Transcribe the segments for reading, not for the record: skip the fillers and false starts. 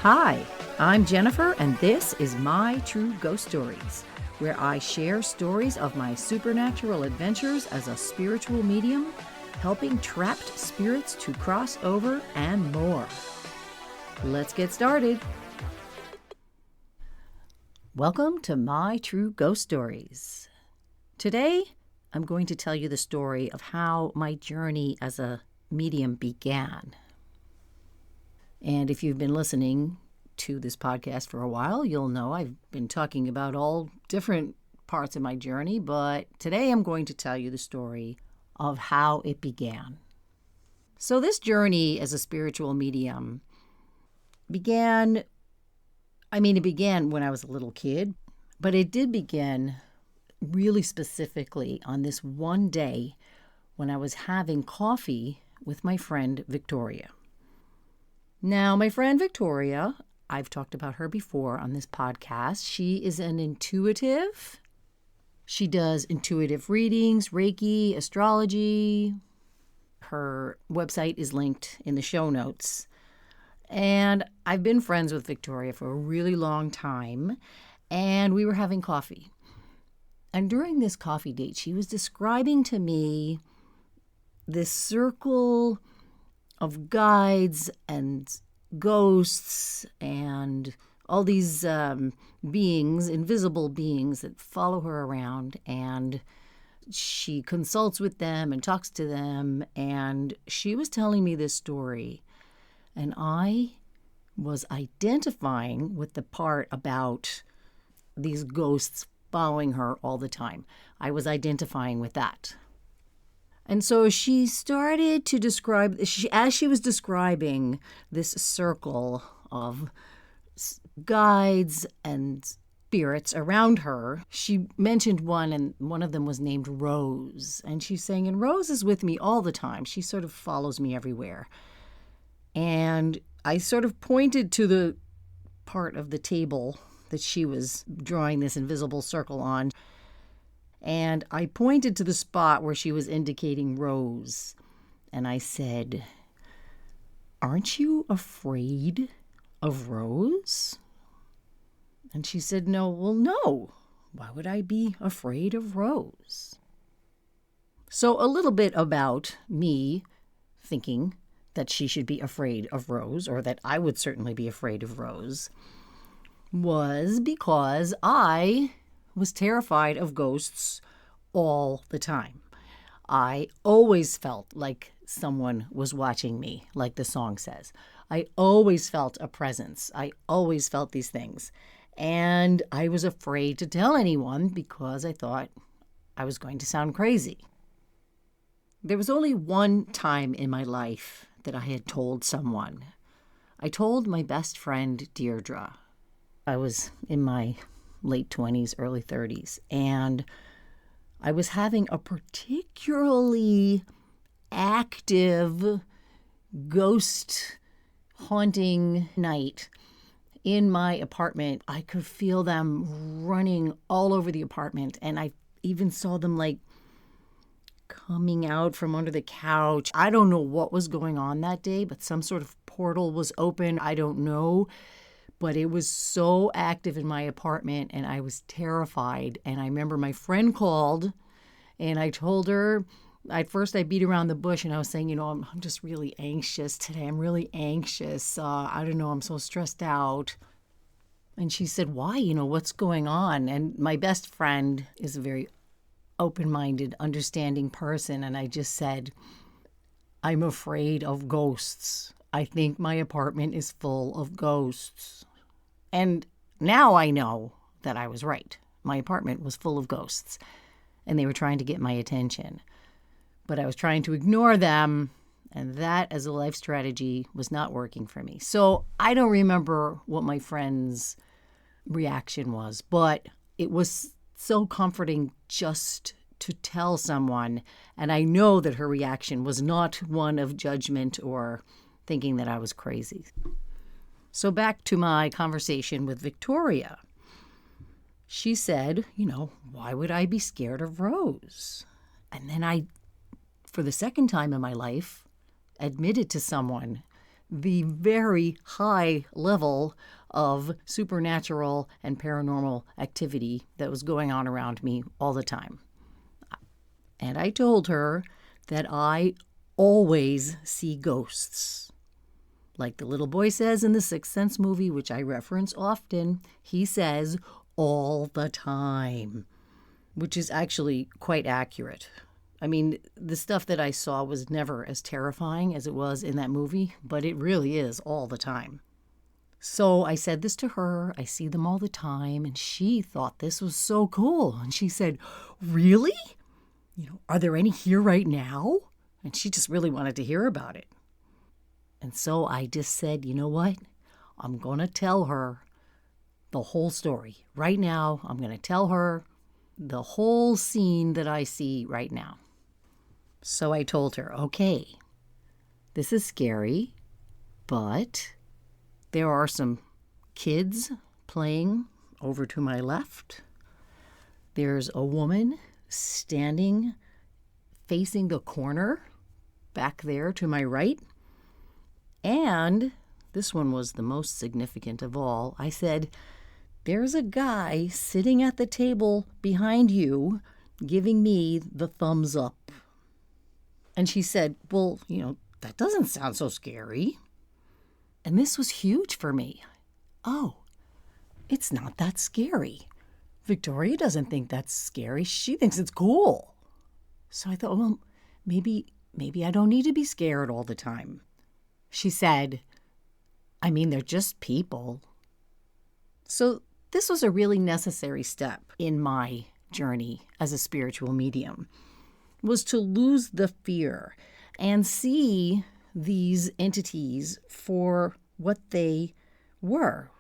Hi, I'm Jennifer, and this is My True Ghost Stories, where I share stories of my supernatural adventures as a spiritual medium, helping trapped spirits to cross over and more. Let's get started. Welcome to My True Ghost Stories. Today, I'm going to tell you the story of how my journey as a medium began. And if you've been listening to this podcast for a while, you'll know I've been talking about all different parts of my journey, but today I'm going to tell you the story of how it began. So this journey as a spiritual medium began when I was a little kid, but it did begin really specifically on this one day when I was having coffee with my friend Victoria. Now, my friend Victoria, I've talked about her before on this podcast. She is an intuitive. She does intuitive readings, Reiki, astrology. Her website is linked in the show notes. And I've been friends with Victoria for a really long time, and we were having coffee. And during this coffee date, she was describing to me this circle of guides and ghosts and all these beings, invisible beings that follow her around, and she consults with them and talks to them. And she was telling me this story, and I was identifying with the part about these ghosts following her all the time. I was identifying with that. And so she started to describe, as she was describing this circle of guides and spirits around her, she mentioned one, and one of them was named Rose. And she's saying, and Rose is with me all the time. She sort of follows me everywhere. And I sort of pointed to the part of the table that she was drawing this invisible circle on. And I pointed to the spot where she was indicating Rose. And I said, "Aren't you afraid of Rose?" And she said, no. Why would I be afraid of Rose? So a little bit about me thinking that she should be afraid of Rose, or that I would certainly be afraid of Rose, was because I was terrified of ghosts all the time. I always felt like someone was watching me, like the song says. I always felt a presence. I always felt these things. And I was afraid to tell anyone because I thought I was going to sound crazy. There was only one time in my life that I had told someone. I told my best friend, Deirdre. I was in my late 20s, early 30s, and I was having a particularly active ghost haunting night in my apartment. I could feel them running all over the apartment, and I even saw them coming out from under the couch. I don't know what was going on that day, but some sort of portal was open. I don't know. But it was so active in my apartment, and I was terrified. And I remember my friend called, and I told her, at first I beat around the bush, and I was saying, I'm just really anxious today. I'm really anxious. I don't know, I'm so stressed out. And she said, why? What's going on? And my best friend is a very open-minded, understanding person. And I just said, I'm afraid of ghosts. I think my apartment is full of ghosts. And now I know that I was right. My apartment was full of ghosts, and they were trying to get my attention. But I was trying to ignore them, and that as a life strategy was not working for me. So I don't remember what my friend's reaction was, but it was so comforting just to tell someone. And I know that her reaction was not one of judgment or thinking that I was crazy. So back to my conversation with Victoria. She said, why would I be scared of Rose? And then I, for the second time in my life, admitted to someone the very high level of supernatural and paranormal activity that was going on around me all the time. And I told her that I always see ghosts. Like the little boy says in the Sixth Sense movie, which I reference often, he says, all the time, which is actually quite accurate. I mean, the stuff that I saw was never as terrifying as it was in that movie, but it really is all the time. So I said this to her, I see them all the time, and she thought this was so cool. And she said, really? Are there any here right now? And she just really wanted to hear about it. And so I just said, you know what? I'm going to tell her the whole story. Right now, I'm going to tell her the whole scene that I see right now. So I told her, okay, this is scary, but there are some kids playing over to my left. There's a woman standing facing the corner back there to my right. And this one was the most significant of all. I said, there's a guy sitting at the table behind you giving me the thumbs up. And she said, well, that doesn't sound so scary. And this was huge for me. Oh, it's not that scary. Victoria doesn't think that's scary. She thinks it's cool. So I thought, well, maybe I don't need to be scared all the time. She said, I mean, they're just people. So this was a really necessary step in my journey as a spiritual medium, was to lose the fear and see these entities for what they were,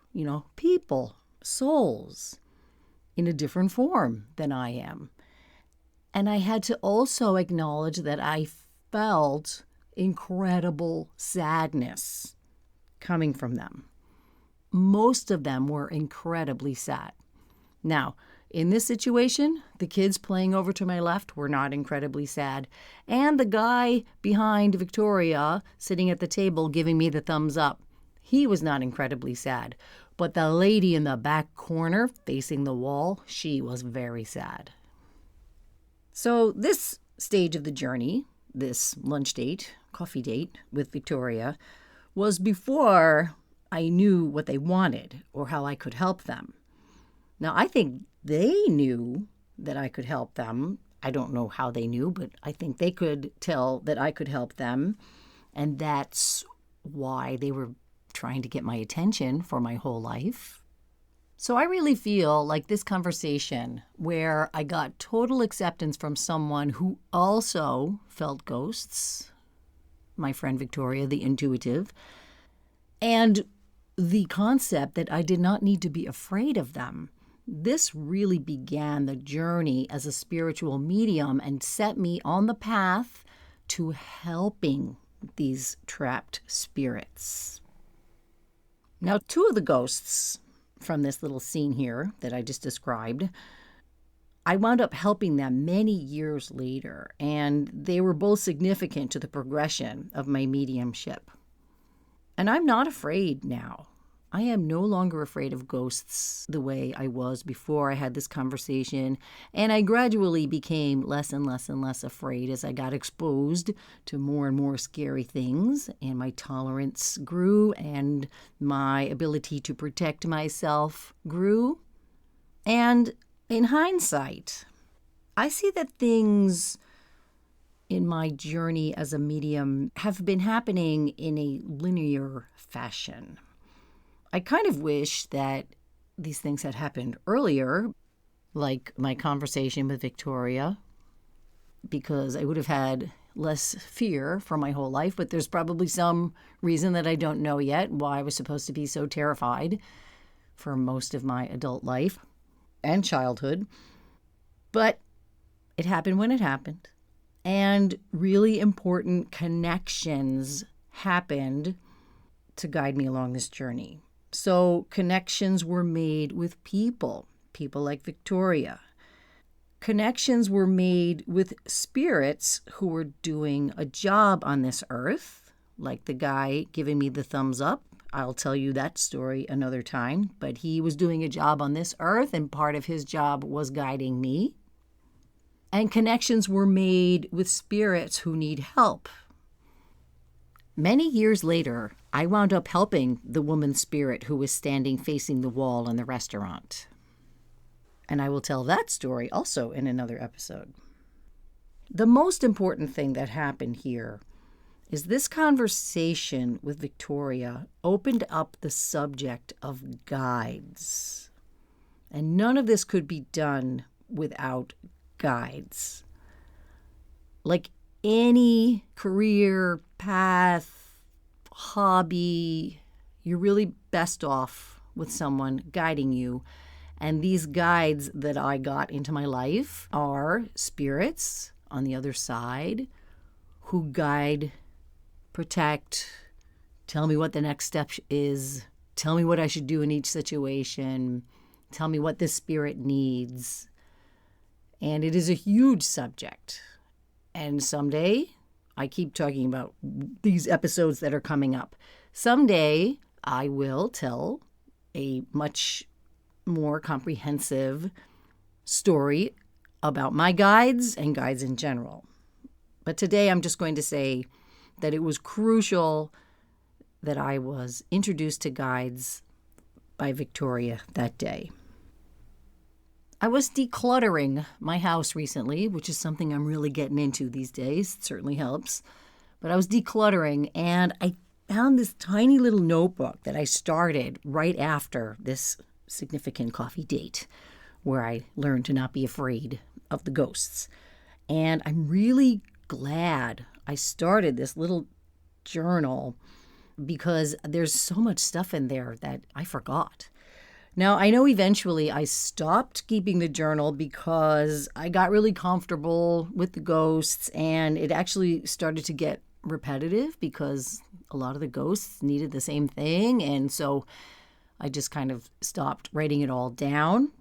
people, souls, in a different form than I am. And I had to also acknowledge that I felt incredible sadness coming from them. Most of them were incredibly sad. Now, in this situation, the kids playing over to my left were not incredibly sad. And the guy behind Victoria sitting at the table giving me the thumbs up, he was not incredibly sad. But the lady in the back corner facing the wall, she was very sad. So this stage of the journey, this lunch date, coffee date with Victoria, was before I knew what they wanted or how I could help them. Now, I think they knew that I could help them. I don't know how they knew, but I think they could tell that I could help them. And that's why they were trying to get my attention for my whole life. So I really feel like this conversation where I got total acceptance from someone who also felt ghosts, my friend Victoria, the intuitive, and the concept that I did not need to be afraid of them. This really began the journey as a spiritual medium and set me on the path to helping these trapped spirits. Now, two of the ghosts from this little scene here that I just described, I wound up helping them many years later, and they were both significant to the progression of my mediumship. And I'm not afraid now. I am no longer afraid of ghosts the way I was before I had this conversation, and I gradually became less and less and less afraid as I got exposed to more and more scary things, and my tolerance grew, and my ability to protect myself grew. And in hindsight, I see that things in my journey as a medium have been happening in a linear fashion. I kind of wish that these things had happened earlier, like my conversation with Victoria, because I would have had less fear for my whole life, but there's probably some reason that I don't know yet why I was supposed to be so terrified for most of my adult life and childhood. But it happened when it happened, and really important connections happened to guide me along this journey. So connections were made with people like Victoria. Connections were made with spirits who were doing a job on this earth, like the guy giving me the thumbs up. I'll tell you that story another time. But he was doing a job on this earth, and part of his job was guiding me. And connections were made with spirits who need help. Many years later, I wound up helping the woman's spirit who was standing facing the wall in the restaurant. And I will tell that story also in another episode. The most important thing that happened here is this conversation with Victoria opened up the subject of guides. And none of this could be done without guides. Like any career, path, hobby, you're really best off with someone guiding you. And these guides that I got into my life are spirits on the other side who guide, protect, tell me what the next step is, tell me what I should do in each situation, tell me what this spirit needs. And it is a huge subject. And someday, I keep talking about these episodes that are coming up. Someday, I will tell a much more comprehensive story about my guides and guides in general. But today, I'm just going to say that it was crucial that I was introduced to guides by Victoria that day. I was decluttering my house recently, which is something I'm really getting into these days. It certainly helps. But I was decluttering, and I found this tiny little notebook that I started right after this significant coffee date, where I learned to not be afraid of the ghosts. And I'm really glad I started this little journal because there's so much stuff in there that I forgot. Now, I know eventually I stopped keeping the journal because I got really comfortable with the ghosts, and it actually started to get repetitive because a lot of the ghosts needed the same thing. And so I just kind of stopped writing it all down.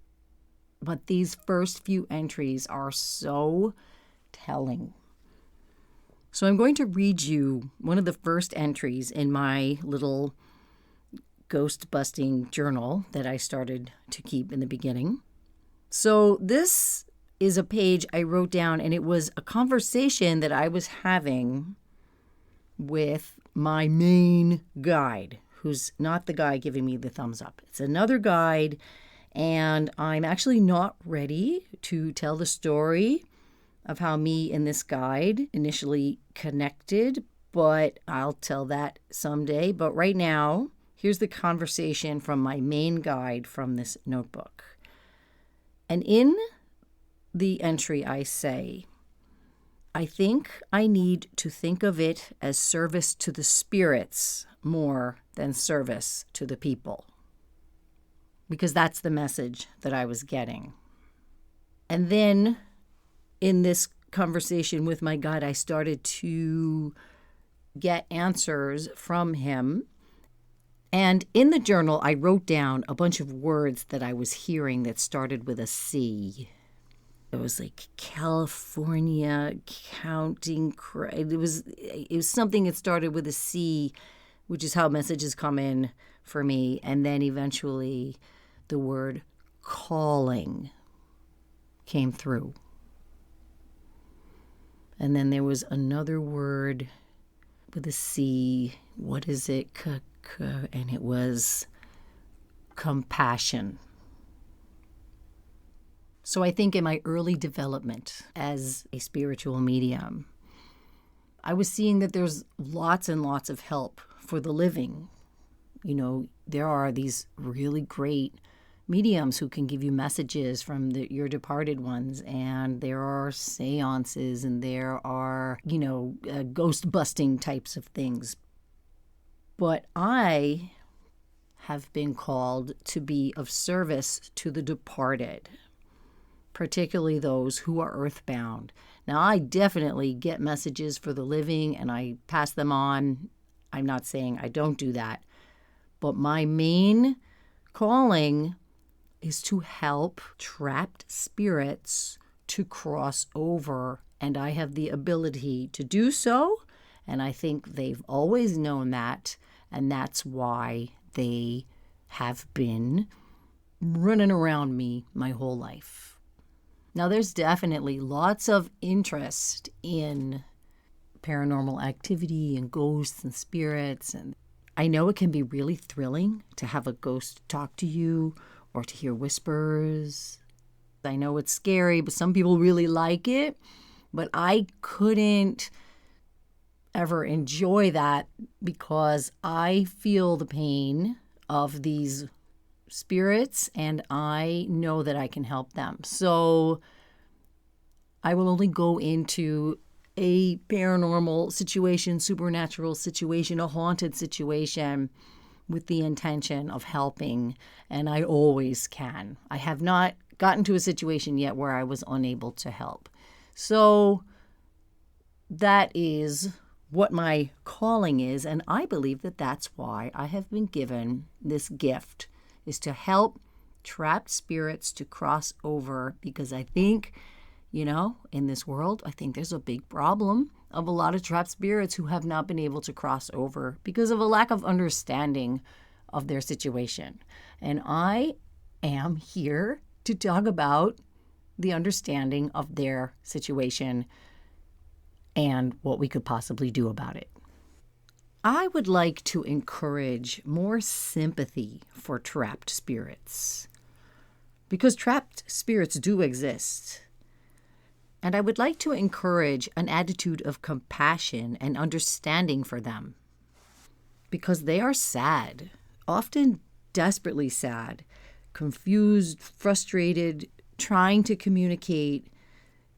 But these first few entries are so telling. So I'm going to read you one of the first entries in my little ghost busting journal that I started to keep in the beginning. So this is a page I wrote down, and it was a conversation that I was having with my main guide, who's not the guy giving me the thumbs up. It's another guide, and I'm actually not ready to tell the story of how me and this guide initially connected, but I'll tell that someday. But right now, here's the conversation from my main guide from this notebook. And in the entry, I say, I think I need to think of it as service to the spirits more than service to the people, because that's the message that I was getting. And then in this conversation with my guide, I started to get answers from him. And in the journal, I wrote down a bunch of words that I was hearing that started with a C. It was like California, counting. It was something that started with a C, which is how messages come in for me. And then eventually the word calling came through. And then there was another word with a C. What is it? And it was compassion. So I think in my early development as a spiritual medium, I was seeing that there's lots and lots of help for the living. You know, there are these really great mediums who can give you messages from your departed ones, and there are seances, and there are, ghost busting types of things. But I have been called to be of service to the departed, particularly those who are earthbound. Now, I definitely get messages for the living and I pass them on. I'm not saying I don't do that. But my main calling is to help trapped spirits to cross over. And I have the ability to do so. And I think they've always known that, and that's why they have been running around me my whole life. Now, there's definitely lots of interest in paranormal activity and ghosts and spirits. And I know it can be really thrilling to have a ghost talk to you or to hear whispers. I know it's scary, but some people really like it. But I couldn't ever enjoy that because I feel the pain of these spirits and I know that I can help them. So I will only go into a paranormal situation, supernatural situation, a haunted situation with the intention of helping, and I always can. I have not gotten to a situation yet where I was unable to help. So that is what my calling is, and I believe that that's why I have been given this gift, is to help trapped spirits to cross over, because I think, in this world, I think there's a big problem of a lot of trapped spirits who have not been able to cross over because of a lack of understanding of their situation. And I am here to talk about the understanding of their situation and what we could possibly do about it. I would like to encourage more sympathy for trapped spirits, because trapped spirits do exist. And I would like to encourage an attitude of compassion and understanding for them, because they are sad, often desperately sad, confused, frustrated, trying to communicate,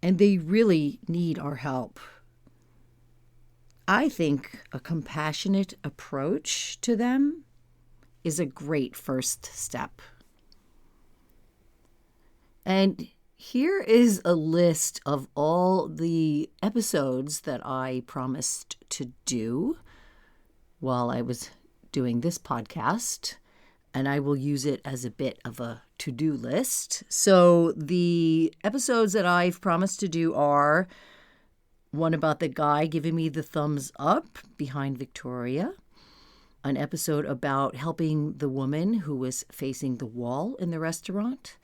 and they really need our help. I think a compassionate approach to them is a great first step. And here is a list of all the episodes that I promised to do while I was doing this podcast, and I will use it as a bit of a to-do list. So the episodes that I've promised to do are one about the guy giving me the thumbs up behind Victoria, an episode about helping the woman who was facing the wall in the restaurant,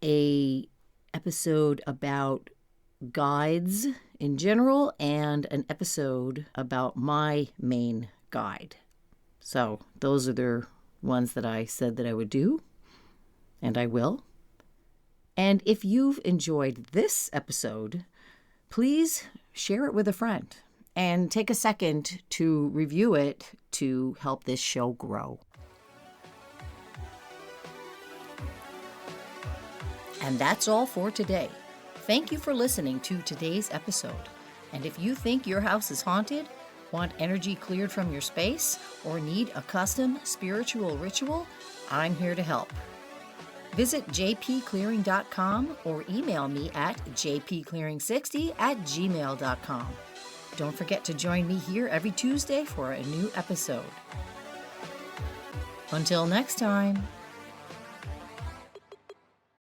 a episode about guides in general, and an episode about my main guide. So those are the ones that I said that I would do, and I will. And if you've enjoyed this episode, please share it with a friend and take a second to review it to help this show grow. And that's all for today. Thank you for listening to today's episode. And if you think your house is haunted, want energy cleared from your space, or need a custom spiritual ritual, I'm here to help. Visit jpclearing.com or email me at jpclearing60@gmail.com. Don't forget to join me here every Tuesday for a new episode. Until next time.